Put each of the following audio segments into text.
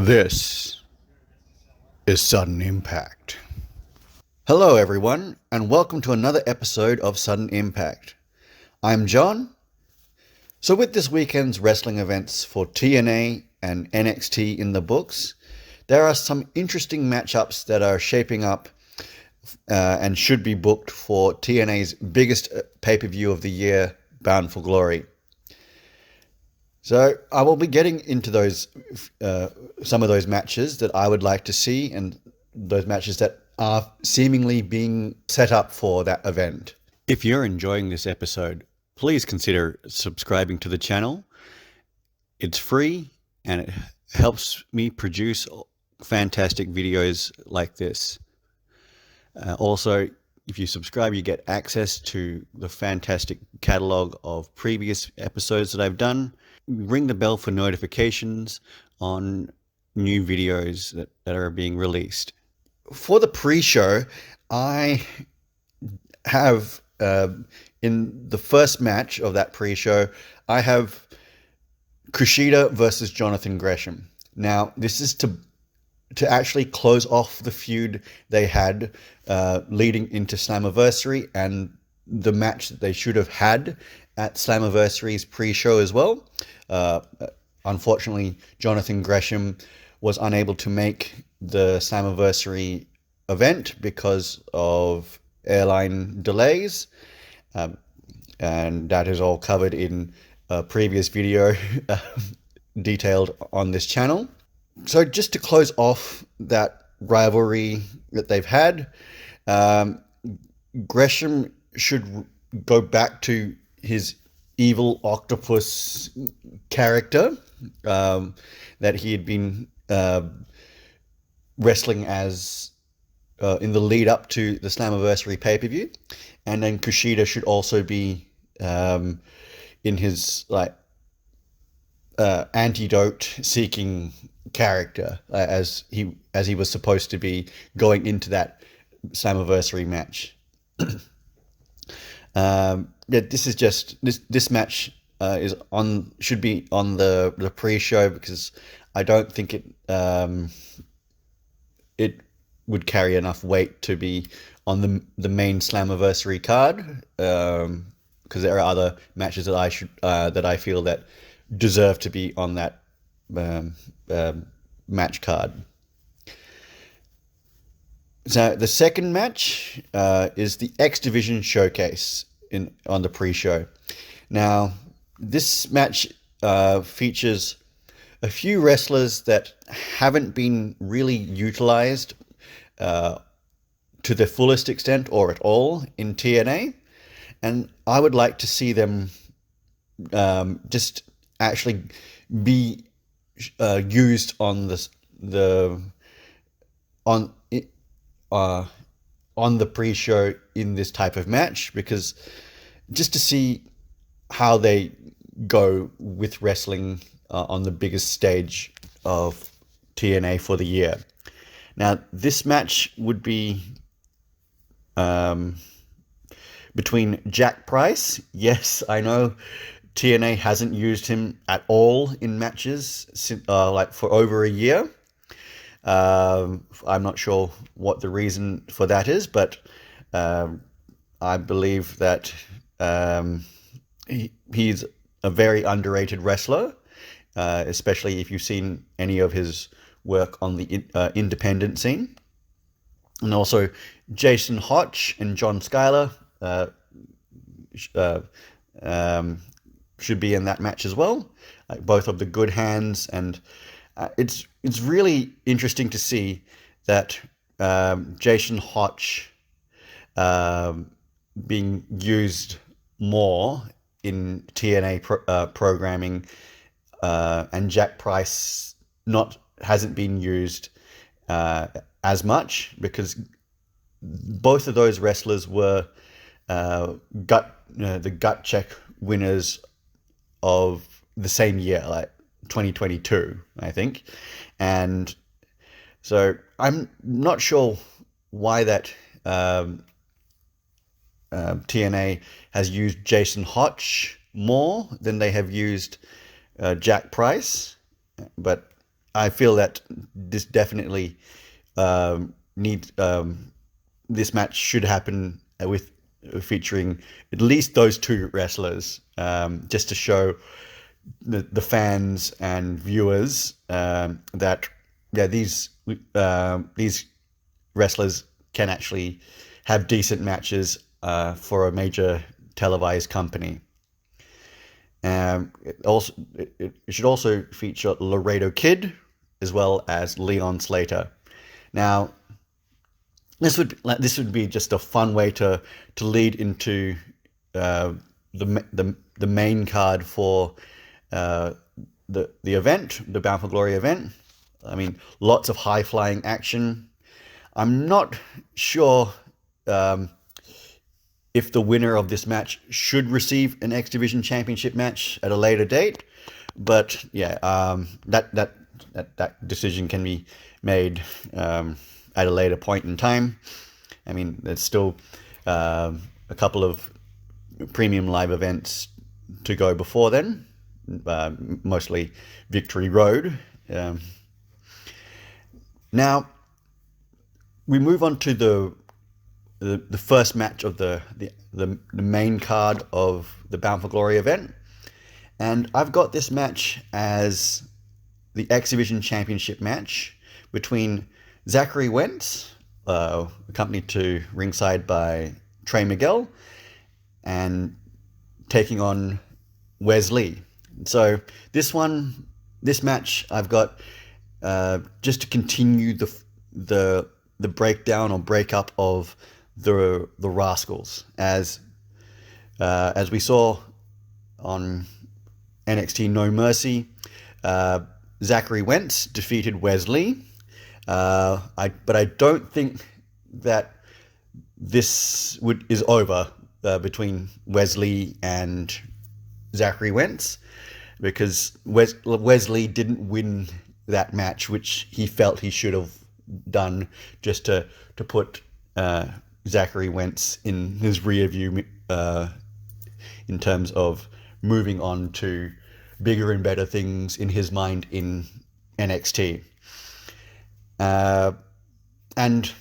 This is Sudden Impact. Hello, everyone, and welcome to another episode of Sudden Impact. I'm John. So, with this weekend's wrestling events for TNA and NXT in the books, there are some interesting matchups that are shaping up and should be booked for TNA's biggest pay-per-view of the year, Bound for Glory. So I will be getting into those, some of those matches that I would like to see, and those matches that are seemingly being set up for that event. If you're enjoying this episode, please consider subscribing to the channel. It's free and it helps me produce fantastic videos like this. Also, if you subscribe, you get access to the fantastic catalog of previous episodes that I've done. Ring the bell for notifications on new videos that are being released. For the pre-show, I have, in the first match of that pre-show, I have Kushida versus Jonathan Gresham. Now, this is to actually close off the feud they had leading into Slammiversary, and the match that they should have had at Slammiversary's pre-show as well. Unfortunately, Jonathan Gresham was unable to make the Slammiversary event because of airline delays, and that is all covered in a previous video detailed on this channel. So just to close off that rivalry that they've had, Gresham should go back to his evil octopus character that he had been wrestling as in the lead up to the Slammiversary pay-per-view. And then Kushida should also be in his antidote seeking character as he was supposed to be going into that Slammiversary match. This is just this match should be on the pre-show, because I don't think it would carry enough weight to be on the main Slammiversary card, because there are other matches that I feel that deserve to be on that match card. So the second match is the X Division Showcase on the pre-show. Now, this match features a few wrestlers that haven't been really utilized to their fullest extent or at all in TNA, and I would like to see them just actually be used on on the pre-show in this type of match, because just to see how they go with wrestling on the biggest stage of TNA for the year. Now, this match would be between Jack Price. Yes, I know TNA hasn't used him at all in matches for over a year. I'm not sure what the reason for that is, but I believe that he's a very underrated wrestler, especially if you've seen any of his work on the independent scene. And also Jason Hotch and John Schuyler should be in that match as well, both of the good hands, and it's really interesting to see that Jason Hotch being used more in TNA programming, and Jack Price hasn't been used as much, because both of those wrestlers were the gut check winners of the same year, like 2022, I think. And so I'm not sure why that TNA has used Jason Hotch more than they have used Jack Price, but I feel that this definitely needs this match should happen with featuring at least those two wrestlers, just to show the fans and viewers that these wrestlers can actually have decent matches for a major televised company. It should also feature Laredo Kid as well as Leon Slater. Now, this would be just a fun way to lead into the main card for the event, the Bound for Glory event. I mean, lots of high flying action. I'm not sure if the winner of this match should receive an X Division Championship match at a later date, but yeah, that decision can be made at a later point in time. I mean, there's still a couple of premium live events to go before then, mostly Victory Road. Now we move on to the first match of the main card of the Bound for Glory event, and I've got this match as the X Division Championship match between Zachary Wentz, accompanied to ringside by Trey Miguel, and taking on Wesley. So this match I've got just to continue the breakdown or breakup of the Rascals, as we saw on NXT No Mercy. Zachary Wentz defeated Wesley. But I don't think that this is over between Wesley and Zachary Wentz, because Wesley didn't win that match, which he felt he should have done, just to put Zachary Wentz in his rear view in terms of moving on to bigger and better things in his mind in NXT. And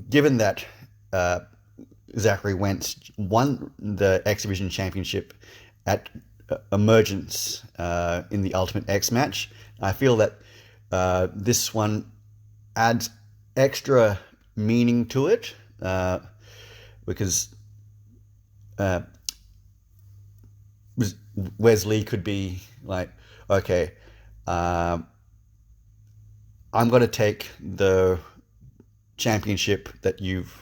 given that Zachary Wentz won the X Division Championship at Emergence in the Ultimate X match, I feel that this one adds extra meaning to it, because Wesley could be like, okay, I'm going to take the championship that you've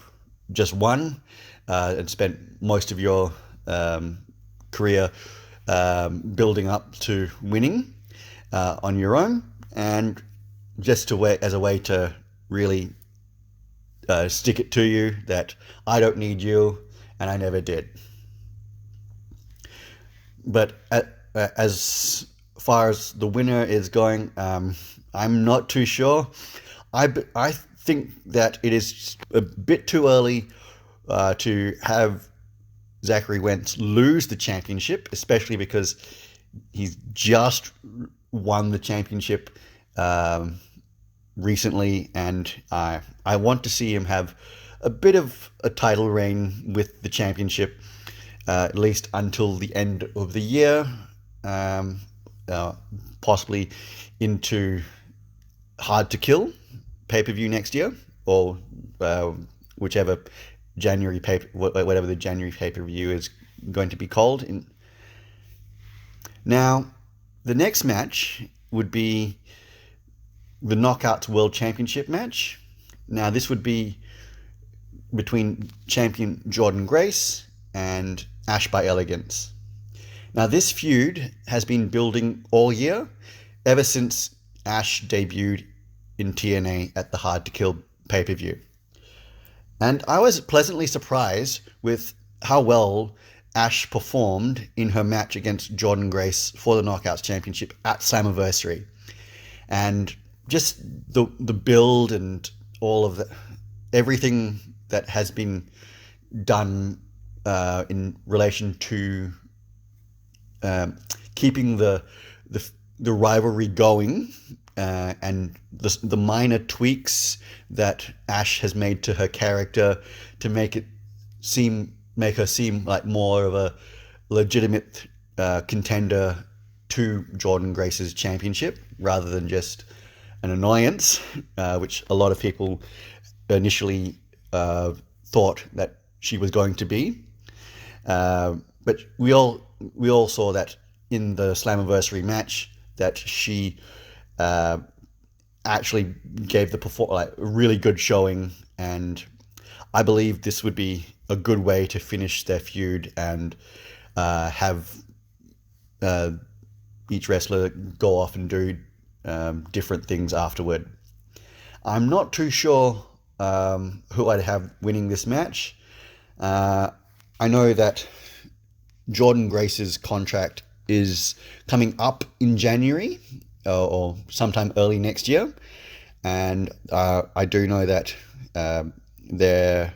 just won and spent most of your career building up to winning on your own, and just as a way to really stick it to you that I don't need you and I never did. But as far as the winner is going, I'm not too sure. I think that it is a bit too early to have Zachary Wentz lose the championship, especially because he's just won the championship recently, and I want to see him have a bit of a title reign with the championship, at least until the end of the year, possibly into Hard to Kill pay-per-view next year, or whichever whatever the January pay-per-view is going to be called. Now, the next match would be the Knockouts World Championship match. Now, this would be between champion Jordan Grace and Ash by Elegance. Now, this feud has been building all year, ever since Ash debuted in TNA at the Hard to Kill pay-per-view. And I was pleasantly surprised with how well Ash performed in her match against Jordan Grace for the Knockouts Championship at Slammiversary. And just the build and all of everything that has been done in relation to keeping the rivalry going and the minor tweaks that Ash has made to her character to make her seem like more of a legitimate contender to Jordynne Grace's championship rather than just an annoyance, which a lot of people initially thought that she was going to be. But we all saw that in the Slammiversary match that she actually gave a really good showing, and I believe this would be a good way to finish their feud and have each wrestler go off and do different things afterward. I'm not too sure who I'd have winning this match. I know that Jordynne Grace's contract is coming up in January or sometime early next year, and I do know that there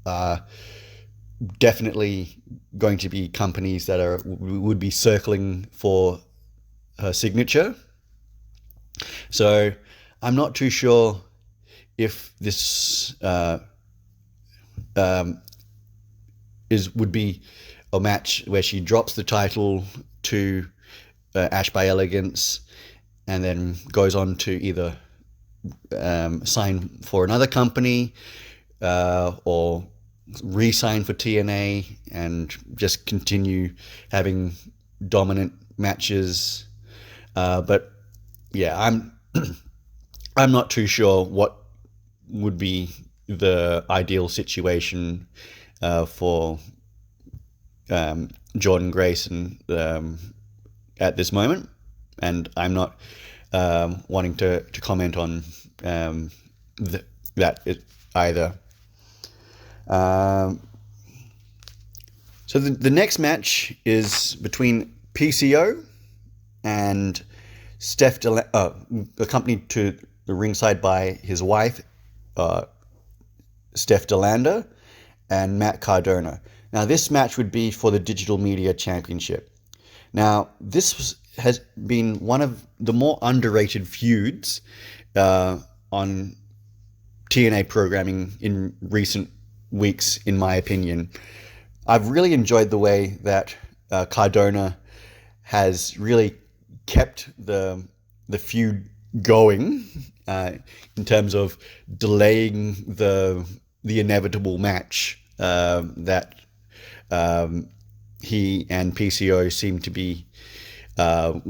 are definitely going to be companies that would be circling for her signature. So I'm not too sure if this would be a match where she drops the title to Ash by Elegance and then goes on to either sign for another company or re-sign for TNA and just continue having dominant matches. But yeah, I'm not too sure what would be the ideal situation for Jordynne Grace and at this moment, and I'm not wanting to comment on that either. So the next match is between PCO and Steph accompanied to the ringside by his wife, Steph DeLander, and Matt Cardona. Now, this match would be for the Digital Media Championship. Now, this has been one of the more underrated feuds on TNA programming in recent weeks, in my opinion. I've really enjoyed the way that Cardona has really kept the feud going in terms of delaying the inevitable match that he and PCO seem to be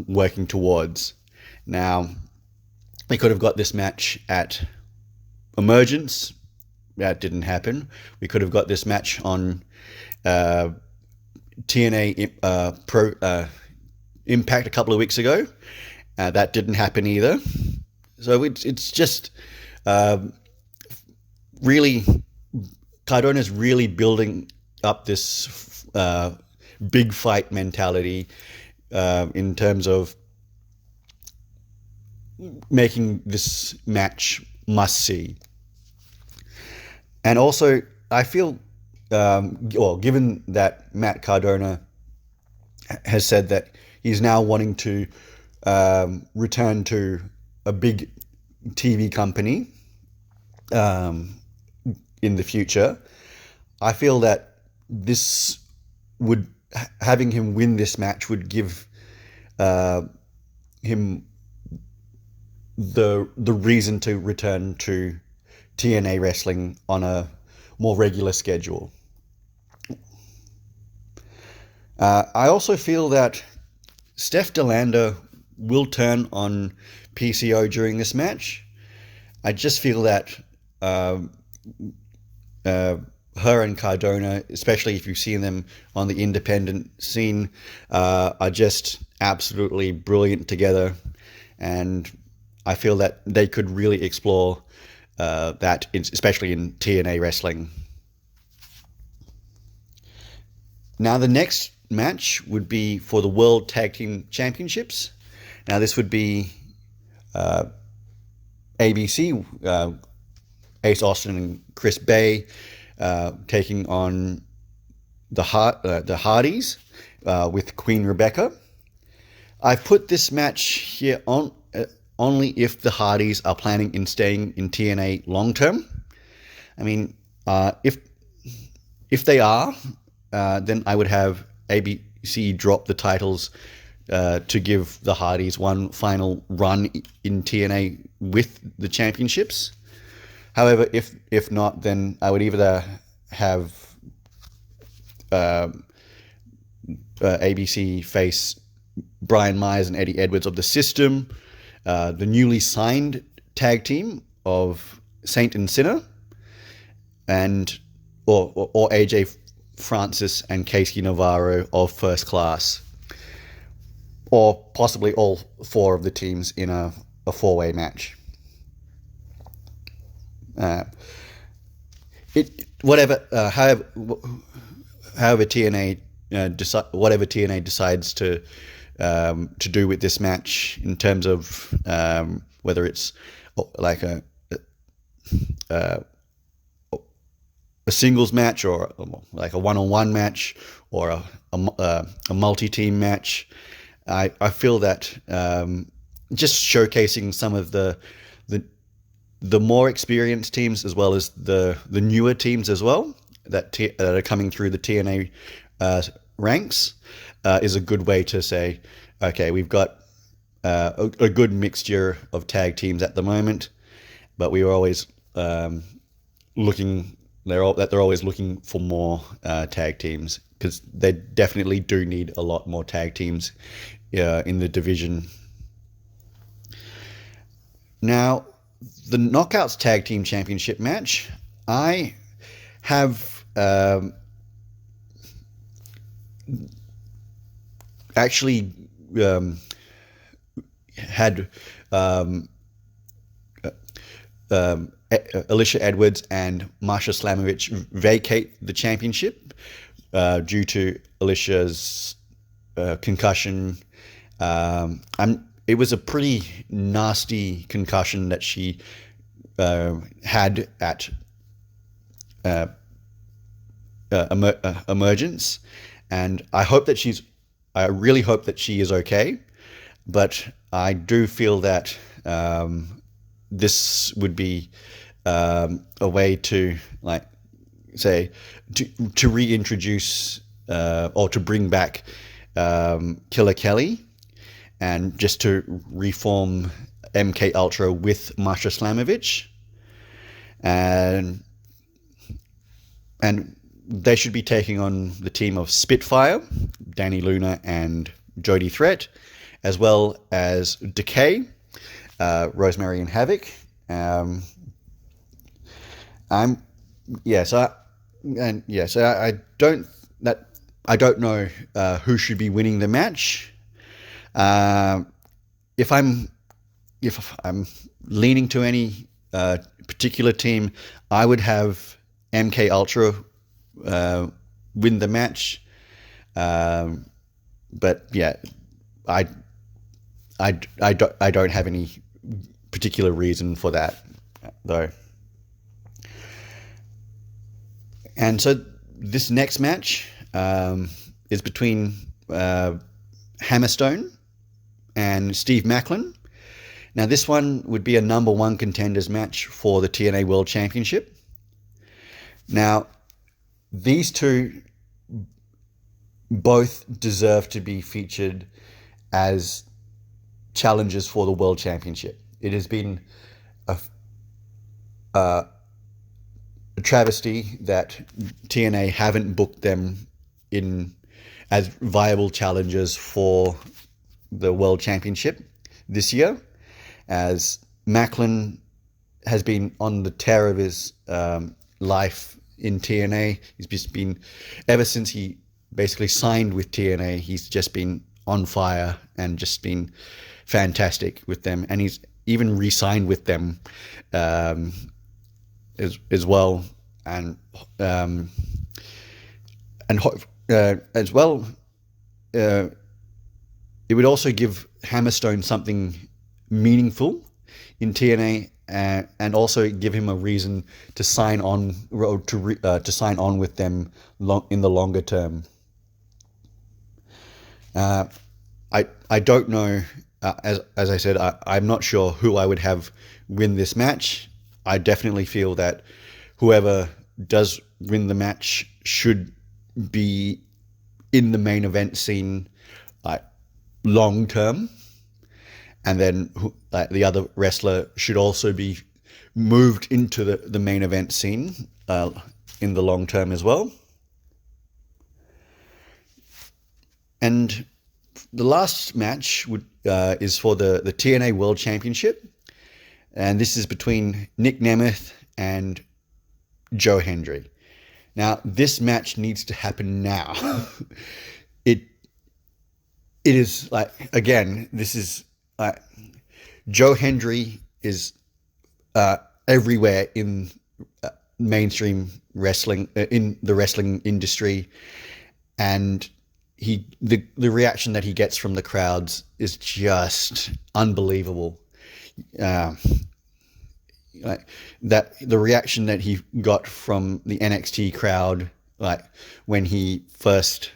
working towards. Now, they could have got this match at Emergence. That didn't happen. We could have got this match on TNA Pro Impact a couple of weeks ago. That didn't happen either. So it's just really, Cardona's really building up this big fight mentality in terms of making this match must-see. And also, I feel, given that Matt Cardona has said that he's now wanting to return to a big TV company in the future, I feel that having him win this match would give him the reason to return to TNA wrestling on a more regular schedule. I also feel that Steph DeLander will turn on PCO during this match. I just feel that her and Cardona, especially if you've seen them on the independent scene, are just absolutely brilliant together, and I feel that they could really explore that, especially in TNA wrestling. Now, the next match would be for the World Tag Team Championships. Now, this would be ABC, Ace Austin and Chris Bay taking on the Hardys with Queen Rebecca. I've put this match here on only if the Hardys are planning in staying in TNA long term. I mean, if they are, then I would have ABC drop the titles to give the Hardys one final run in TNA with the championships. However, if not, then I would either have ABC face Brian Myers and Eddie Edwards of the System, the newly signed tag team of Saint and Sinner, and or AJ Francis and Casey Navarro of First Class, or possibly all four of the teams in a four-way match. However TNA whatever TNA decides to do with this match, in terms of whether it's like a singles match, or like a one-on-one match, or a multi-team match, I feel that just showcasing some of the more experienced teams, as well as the newer teams as well, that are coming through the TNA ranks, is a good way to say, okay, we've got a good mixture of tag teams at the moment, but we are always looking. They're always looking for more tag teams, because they definitely do need a lot more tag teams in the division. Now, the Knockouts Tag Team Championship match, I have actually had Alicia Edwards and Marsha Slamovich vacate the championship due to Alicia's concussion. It was a pretty nasty concussion that she had at emergence, and I really hope that she is okay. But I do feel that this would be a way to, like, say, to reintroduce or to bring back Killer Kelly, and just to reform MK Ultra with Marsha Slamovich, and they should be taking on the team of Spitfire, Danny Luna and Jody Threat, as well as Decay, Rosemary and Havoc. I don't know who should be winning the match. If I'm leaning to any particular team, I would have MK Ultra win the match. But yeah, I don't have any particular reason for that, though. And so this next match is between Hammerstone and Steve Macklin. Now, this one would be a number one contenders match for the TNA World Championship. Now, these two both deserve to be featured as challengers for the World Championship. It has been a travesty that TNA haven't booked them in as viable challengers for the World Championship this year, as Macklin has been on the tear of his life in TNA. He's just been, ever since he basically signed with TNA, he's just been on fire and just been fantastic with them, and he's even re-signed with them as well, and as well, it would also give Hammerstone something meaningful in TNA, and also give him a reason to sign on to sign on with them in the longer term. I don't know as I said, I'm not sure who I would have win this match. I definitely feel that whoever does win the match should be in the main event scene, like, long term, and then like the other wrestler should also be moved into the main event scene in the long term as well. And the last match is for the TNA World Championship, and this is between Nick Nemeth and Joe Hendry. Now, this match needs to happen now. it is like, again, this is Joe Hendry is everywhere in mainstream wrestling, in the wrestling industry, and the reaction that he gets from the crowds is just unbelievable. Like that, the reaction that he got from the NXT crowd, like when he first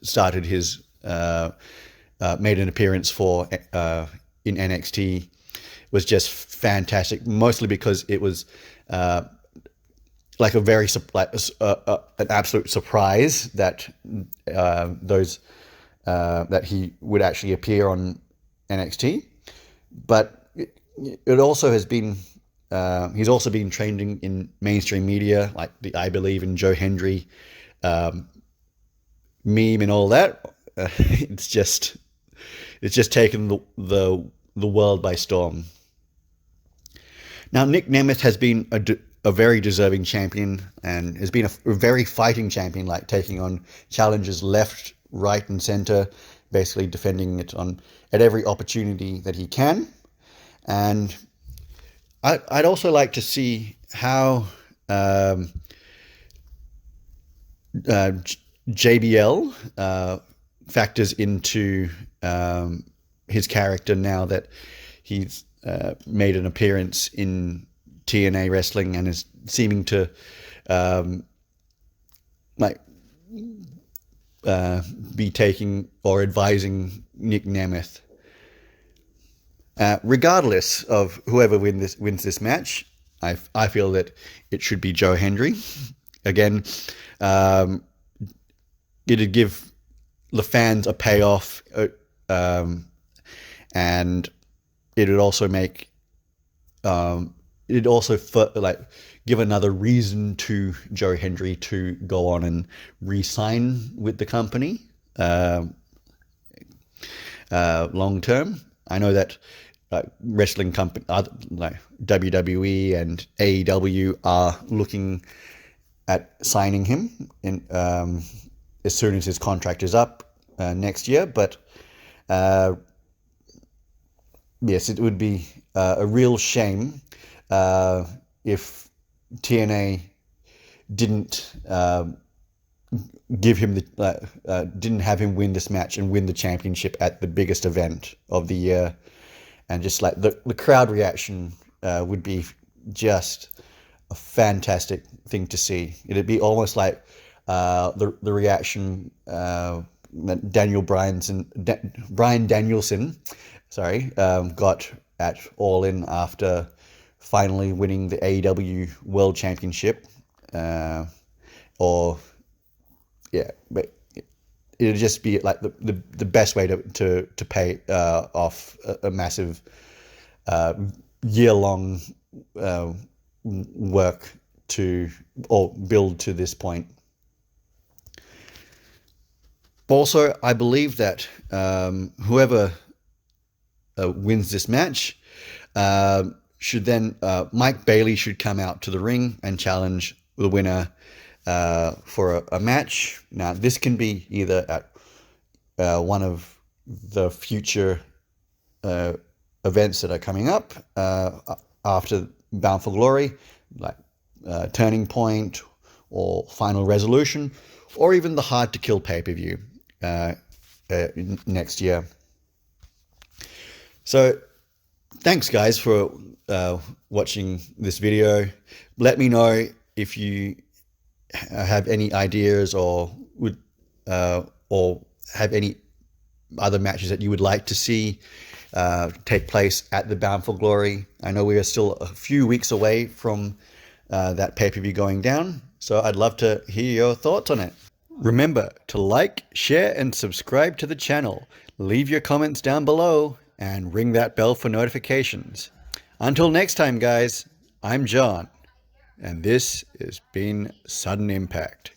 started his made an appearance for in NXT, was just fantastic. Mostly because it was like a very an absolute surprise that that he would actually appear on NXT. But it also has been he's also been trained in mainstream media, like the I Believe in Joe Hendry meme and all that. It's just taken the world by storm. Now, Nick Nemeth has been a very deserving champion, and has been a very fighting champion, like taking on challengers left, right, and center, basically defending it at every opportunity that he can. And I'd also like to see how JBL factors into his character now that he's made an appearance in TNA wrestling and is seeming to be taking or advising Nick Nemeth. Regardless of whoever wins this match, I feel that it should be Joe Hendry. Again, it'd give the fans a payoff, and it would also make give another reason to Joe Hendry to go on and re-sign with the company long term. I know that wrestling company like WWE and AEW are looking at signing him in as soon as his contract is up next year. But yes, it would be a real shame if TNA didn't give him didn't have him win this match and win the championship at the biggest event of the year. And just like the crowd reaction would be just a fantastic thing to see. It'd be almost like the reaction that Bryan Danielson got at All In after finally winning the AEW World Championship. But it'd just be like the best way to pay off a massive year-long work or build to this point. Also, I believe that whoever wins this match should then Mike Bailey should come out to the ring and challenge the winner for a match. Now, this can be either at one of the future events that are coming up after Bound for Glory, like Turning Point or Final Resolution, or even the Hard to Kill pay-per-view next year. So thanks, guys, for watching this video. Let me know if you have any ideas or have any other matches that you would like to see take place at the Bound for Glory. I know we are still a few weeks away from that pay-per-view going down, so I'd love to hear your thoughts on it. Remember to like, share, and subscribe to the channel. Leave your comments down below and ring that bell for notifications. Until next time, guys, I'm John, and this has been Sudden Impact.